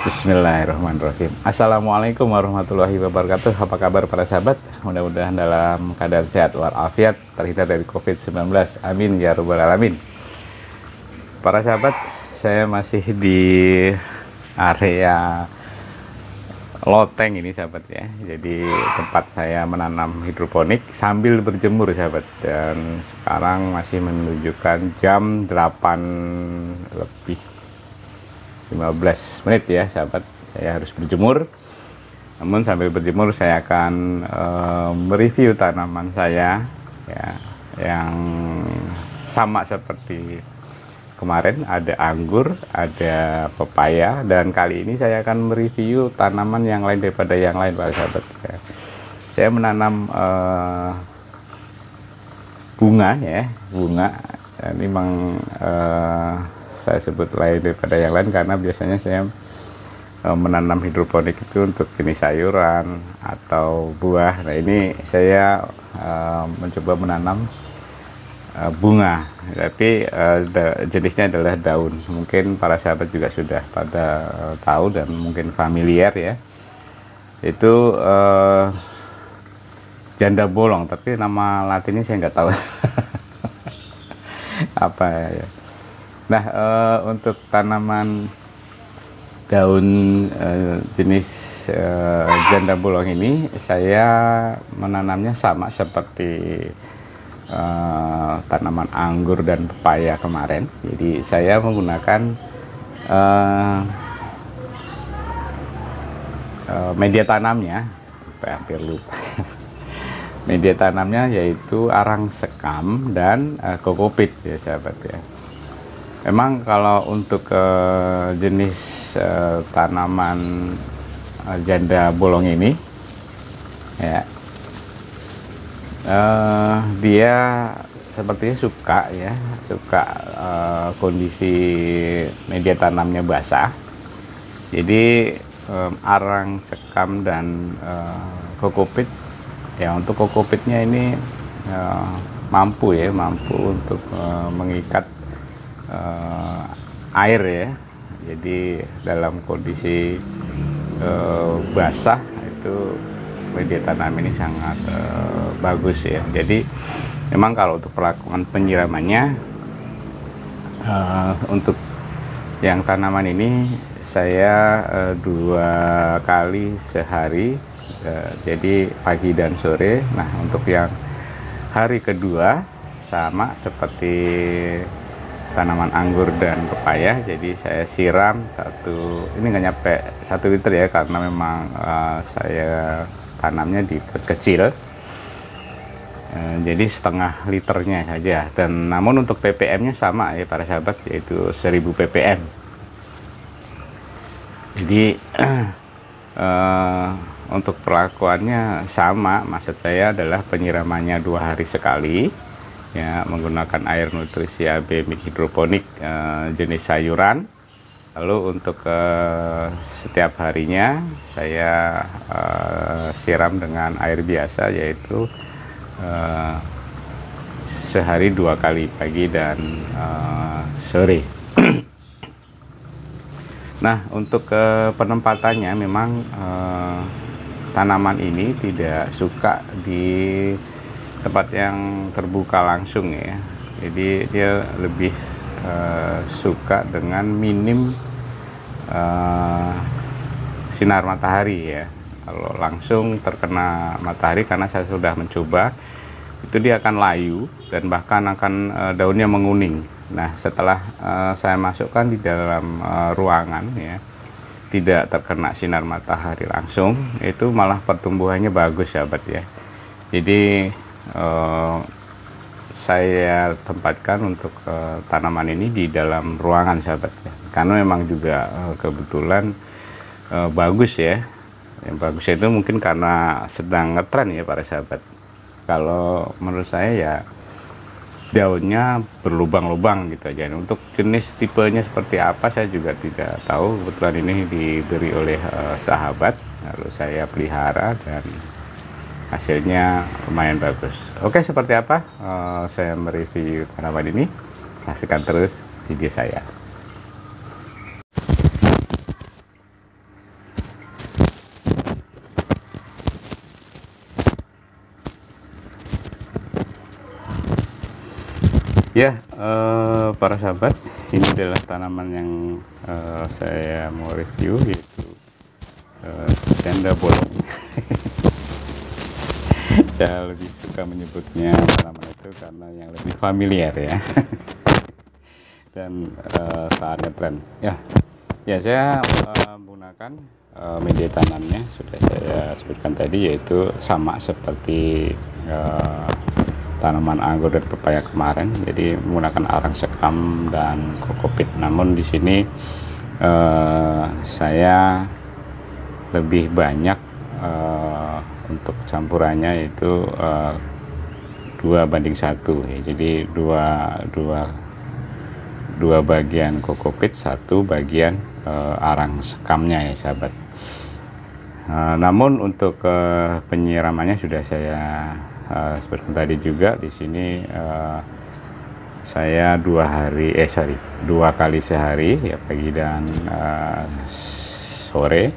Bismillahirrahmanirrahim. Assalamualaikum warahmatullahi wabarakatuh. Apa kabar para sahabat? Mudah-mudahan dalam keadaan sehat walafiat, terhindar dari COVID-19. Amin ya rabbal alamin. Para sahabat, saya masih di area loteng ini sahabat ya. Jadi tempat saya menanam hidroponik sambil berjemur sahabat. Dan sekarang masih menunjukkan jam 8 lebih 15 menit ya sahabat, saya harus berjemur. Namun sambil berjemur saya akan mereview tanaman saya ya, yang sama seperti kemarin. Ada anggur, ada pepaya, dan kali ini saya akan mereview tanaman yang lain daripada yang lain para sahabat ya. Saya menanam bunga ya, bunga. Ini memang saya sebut lain daripada yang lain karena biasanya saya menanam hidroponik itu untuk jenis sayuran atau buah. Nah ini saya mencoba menanam bunga, tapi jenisnya adalah daun. Mungkin para sahabat juga sudah pada tahu dan mungkin familiar ya. Itu janda bolong, tapi nama latinnya saya nggak tahu apa ya. Nah, untuk tanaman daun jenis janda bolong ini saya menanamnya sama seperti tanaman anggur dan pepaya kemarin. Jadi saya menggunakan media tanamnya, hampir lupa. Media tanamnya yaitu arang sekam dan kokopit ya sahabat ya. Memang kalau untuk jenis tanaman janda bolong ini ya, dia sepertinya suka kondisi media tanamnya basah. Jadi arang sekam dan kokopit ya, untuk kokopitnya ini mampu untuk mengikat air ya. Jadi dalam kondisi basah itu media tanam ini sangat bagus ya. Jadi memang kalau untuk perlakuan penyiramannya untuk yang tanaman ini saya 2 kali sehari, jadi pagi dan sore. Nah untuk yang hari kedua sama seperti tanaman anggur dan pepaya, jadi saya siram ini nggak nyampe 1 liter ya, karena memang saya tanamnya di pot kecil, jadi setengah liternya saja. Dan namun untuk ppm nya sama ya para sahabat, yaitu 1000 ppm. Jadi untuk perlakuannya sama, maksud saya adalah penyiramannya 2 hari sekali ya, menggunakan air nutrisi AB hidroponik jenis sayuran. Lalu untuk setiap harinya saya siram dengan air biasa, yaitu sehari 2 kali, pagi dan sore. Nah untuk penempatannya memang tanaman ini tidak suka di tempat yang terbuka langsung ya. Jadi dia lebih suka dengan minim sinar matahari ya. Kalau langsung terkena matahari, karena saya sudah mencoba, itu dia akan layu dan bahkan akan daunnya menguning. Nah setelah saya masukkan di dalam ruangan ya, tidak terkena sinar matahari langsung, itu malah pertumbuhannya bagus sahabat ya. Jadi saya tempatkan untuk tanaman ini di dalam ruangan sahabat ya, karena memang juga kebetulan bagus ya. Yang bagus itu mungkin karena sedang ngetren ya para sahabat. Kalau menurut saya ya daunnya berlubang-lubang gitu aja. Untuk jenis tipenya seperti apa saya juga tidak tahu. Kebetulan ini diberi oleh sahabat, lalu saya pelihara dan hasilnya lumayan bagus. Oke, seperti apa saya mereview tanaman ini? Saksikan terus video saya. Ya, para sahabat, ini adalah tanaman yang saya mau review, yaitu janda bolong. Saya lebih suka menyebutnya tanaman itu karena yang lebih familiar ya. Dan saatnya tren. Ya, saya menggunakan media tanamnya sudah saya sebutkan tadi, yaitu sama seperti tanaman anggur dan pepaya kemarin, jadi menggunakan arang sekam dan kokopit. Namun di sini saya lebih banyak untuk campurannya, yaitu 2:1 ya. Jadi dua bagian kokopit, 1 bagian arang sekamnya ya sahabat. Namun untuk penyiramannya sudah saya seperti tadi juga. Di sini saya 2 kali sehari ya, pagi dan sore.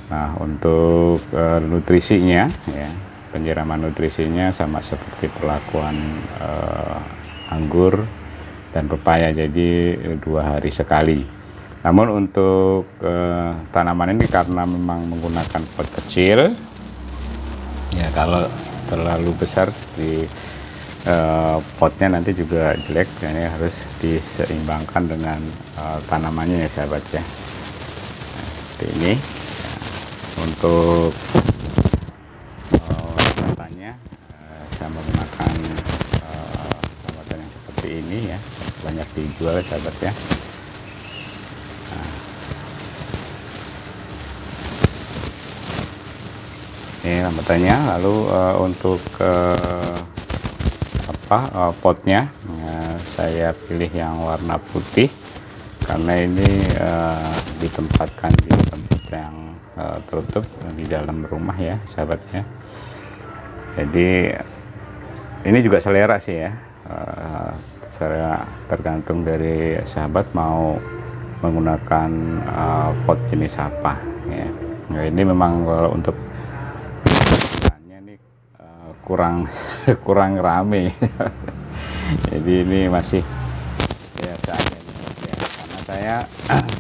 Nah, untuk nutrisinya ya, penyiraman nutrisinya sama seperti perlakuan anggur dan pepaya, jadi 2 hari sekali. Namun untuk tanaman ini karena memang menggunakan pot kecil ya, kalau terlalu besar di potnya nanti juga jelek, jadi harus diseimbangkan dengan tanamannya ya sahabat ya. Nah, seperti ini ya. Untuk perawatan saya menggunakan perawatan yang seperti ini ya, banyak dijual sahabat ya. Ini rambutannya. Lalu untuk potnya saya pilih yang warna putih karena ini ditempatkan di tempat yang tertutup di dalam rumah ya sahabatnya. Jadi ini juga selera sih ya, tergantung dari sahabat mau menggunakan pot jenis apa ya. Nah, ini memang untuk kurang rame. Jadi ini masih biasa aja ya, karena saya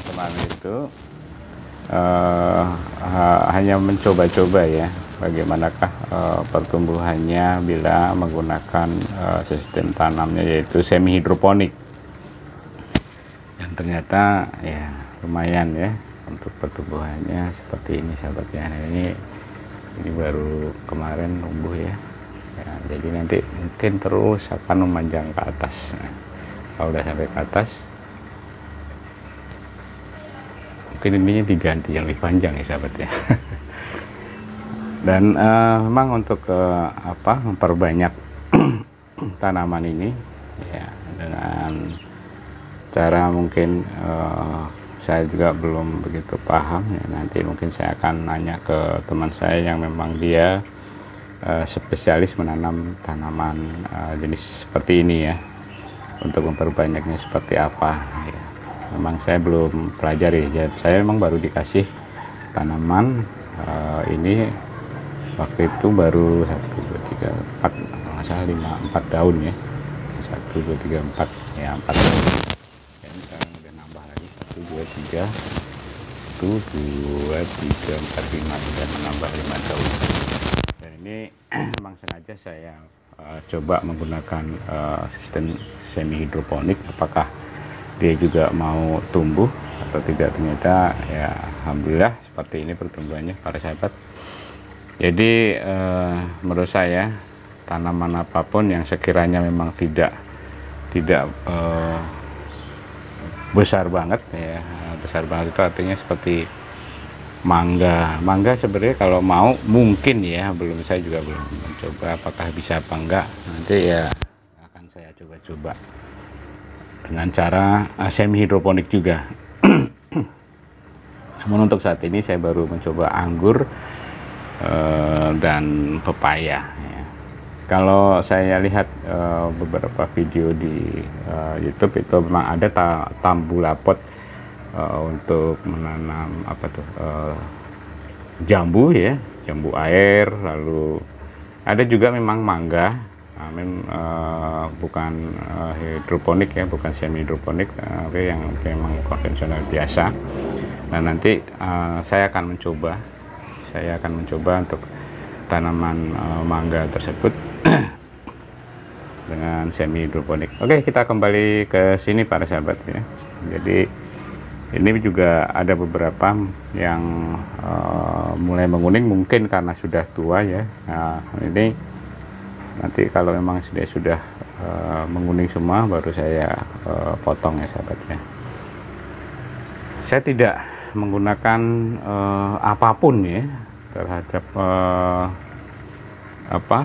kemarin itu hanya mencoba-coba ya bagaimanakah pertumbuhannya bila menggunakan sistem tanamnya, yaitu semi hidroponik, dan ternyata ya lumayan ya untuk pertumbuhannya seperti ini sahabat ya. Nah, ini baru kemarin tumbuh ya. Jadi nanti mungkin terus akan memanjang ke atas. Nah, kalau udah sampai ke atas mungkin ininya diganti yang lebih panjang ya sahabat ya. Dan memang untuk memperbanyak tanaman ini ya, dengan cara mungkin saya juga belum begitu paham ya. Nanti mungkin saya akan nanya ke teman saya yang memang dia spesialis menanam tanaman jenis seperti ini ya, untuk memperbanyaknya seperti apa ya. Memang saya belum pelajari ya, saya memang baru dikasih tanaman ini waktu itu baru 1, 2, 3, 4, kalau nggak salah 4 daun ya, 1, 2, 3, 4 ya, 4 daun. Dan sekarang udah nambah lagi 1, 2, 3, 1, 2, 3, 4, 5, sudah menambah 5 daun. Dan ini memang sengaja saya coba menggunakan sistem semi hidroponik, apakah dia juga mau tumbuh atau tidak. Ternyata ya alhamdulillah seperti ini pertumbuhannya para sahabat. Jadi menurut saya tanaman apapun yang sekiranya memang tidak besar banget ya, besar banget itu artinya seperti mangga sebenarnya kalau mau mungkin ya, saya juga belum mencoba apakah bisa apa enggak, nanti ya akan saya coba dengan cara semi hidroponik juga. Namun untuk saat ini saya baru mencoba anggur dan pepaya ya. Kalau saya lihat beberapa video di YouTube itu memang ada tambulapot untuk menanam jambu ya, jambu air. Lalu ada juga memang mangga bukan hidroponik ya, bukan semi hidroponik, tapi yang memang konvensional biasa. Nah, nanti saya akan mencoba untuk tanaman mangga tersebut dengan semi hidroponik. Oke, kita kembali ke sini para sahabat ya. Jadi ini juga ada beberapa yang mulai menguning, mungkin karena sudah tua ya. Nah, ini nanti kalau memang sudah menguning semua, baru saya potong ya sahabat ya. Saya tidak menggunakan apapun ya terhadap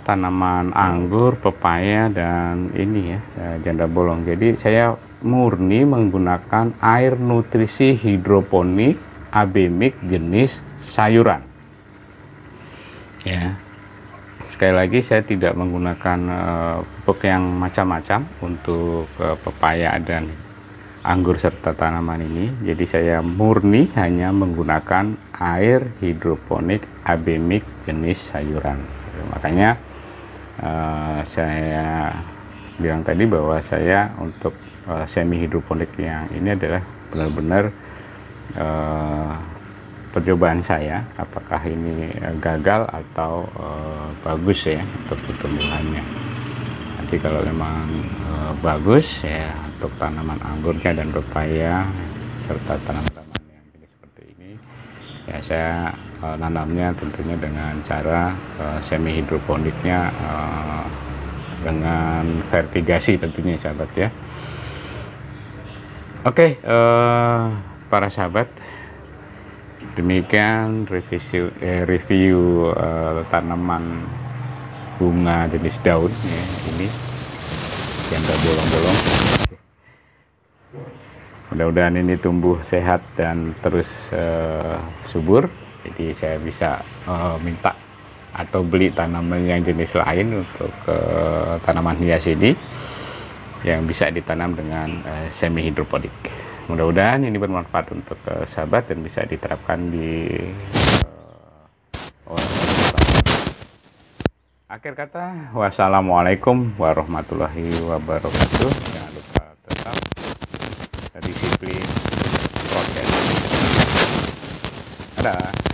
tanaman anggur, pepaya, dan ini ya janda bolong. Jadi saya murni menggunakan air nutrisi hidroponik abemik jenis sayuran ya. Sekali lagi, saya tidak menggunakan pupuk yang macam-macam untuk pepaya dan anggur serta tanaman ini. Jadi saya murni hanya menggunakan air hidroponik abemik jenis sayuran. Makanya saya bilang tadi bahwa saya untuk semi hidroponik yang ini adalah benar-benar percobaan saya, apakah ini gagal atau bagus ya untuk pertumbuhannya. Nanti kalau memang bagus ya untuk tanaman anggurnya dan pepaya serta tanaman-tanaman yang jenis seperti ini ya, saya nanamnya tentunya dengan cara semi hidroponiknya dengan vertigasi tentunya sahabat ya. Oke, para sahabat, demikian review tanaman bunga jenis daun ya, ini janda bolong-bolong. Mudah-mudahan ini tumbuh sehat dan terus subur. Jadi saya bisa minta atau beli tanaman yang jenis lain untuk tanaman hias ini yang bisa ditanam dengan semi hidroponik. Mudah-mudahan ini bermanfaat untuk sahabat dan bisa diterapkan di akhir kata. Wassalamualaikum warahmatullahi wabarakatuh. Jangan lupa tetap disiplin prokes. Dadah.